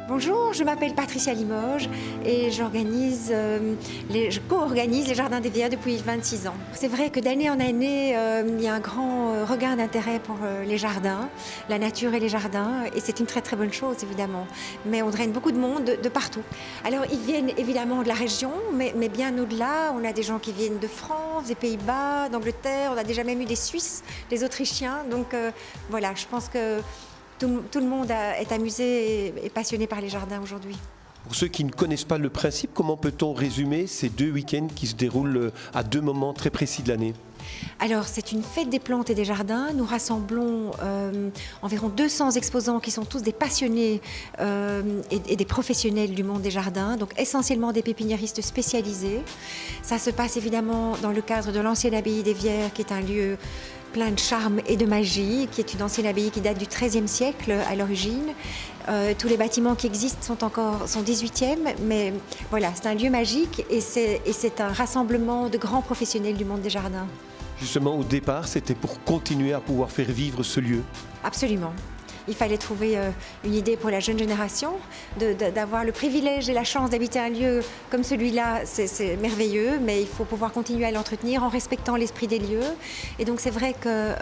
Bonjour, je m'appelle Patricia Limoges et je co-organise les Jardins des Vierges depuis 26 ans. C'est vrai que d'année en année, il y a un grand regain d'intérêt pour les jardins, la nature et les jardins, et c'est une très très bonne chose évidemment. Mais on draine beaucoup de monde de partout. Alors ils viennent évidemment de la région, mais bien au-delà. On a des gens qui viennent de France, des Pays-Bas, d'Angleterre, on a déjà même eu des Suisses, des Autrichiens. Donc voilà, je pense que tout le monde est amusé et passionné par les jardins aujourd'hui. Pour ceux qui ne connaissent pas le principe, comment peut-on résumer ces deux week-ends qui se déroulent à deux moments très précis de l'année ? Alors, c'est une fête des plantes et des jardins. Nous rassemblons environ 200 exposants qui sont tous des passionnés et des professionnels du monde des jardins, donc essentiellement des pépiniéristes spécialisés. Ça se passe évidemment dans le cadre de l'ancienne abbaye des Vierges, qui est un lieu plein de charme et de magie, qui est une ancienne abbaye qui date du XIIIe siècle à l'origine. Tous les bâtiments qui existent sont 18e, mais voilà, c'est un lieu magique et c'est un rassemblement de grands professionnels du monde des jardins. Justement, au départ, c'était pour continuer à pouvoir faire vivre ce lieu. Absolument. Il fallait trouver une idée pour la jeune génération, d'avoir le privilège et la chance d'habiter un lieu comme celui-là, c'est merveilleux, mais il faut pouvoir continuer à l'entretenir en respectant l'esprit des lieux. Et donc c'est vrai que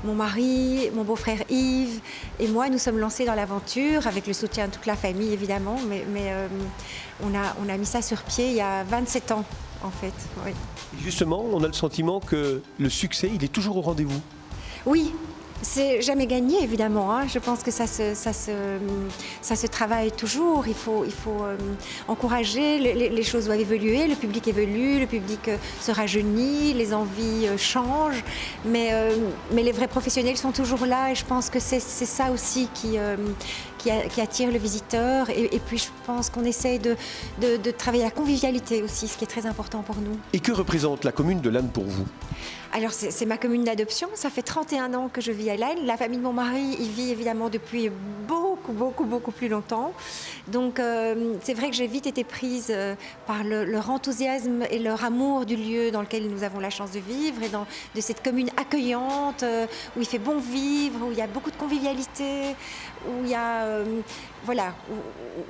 mon mari, mon beau-frère Yves et moi, nous sommes lancés dans l'aventure, avec le soutien de toute la famille évidemment, mais on a mis ça sur pied il y a 27 ans en fait. Oui. Justement, on a le sentiment que le succès, il est toujours au rendez-vous. Oui. C'est jamais gagné évidemment, hein. Je pense que ça se travaille toujours, il faut encourager, les choses doivent évoluer, le public évolue, le public se rajeunit, les envies changent, mais les vrais professionnels sont toujours là et je pense que c'est ça aussi qui attire le visiteur et puis je pense qu'on essaye de travailler la convivialité aussi, ce qui est très important pour nous. Et que représente la commune de Lannes pour vous ? Alors c'est ma commune d'adoption, ça fait 31 ans que je vis à Lannes. La famille de mon mari y vit évidemment depuis beaucoup plus longtemps. Donc c'est vrai que j'ai vite été prise par leur enthousiasme et leur amour du lieu dans lequel nous avons la chance de vivre et de cette commune accueillante où il fait bon vivre, où il y a beaucoup de convivialité, où il y a voilà,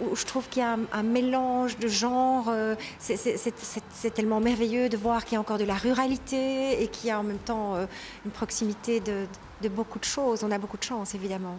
où je trouve qu'il y a un mélange de genres. C'est tellement merveilleux de voir qu'il y a encore de la ruralité et qu'il y a en même temps une proximité de beaucoup de choses. On a beaucoup de chance, évidemment.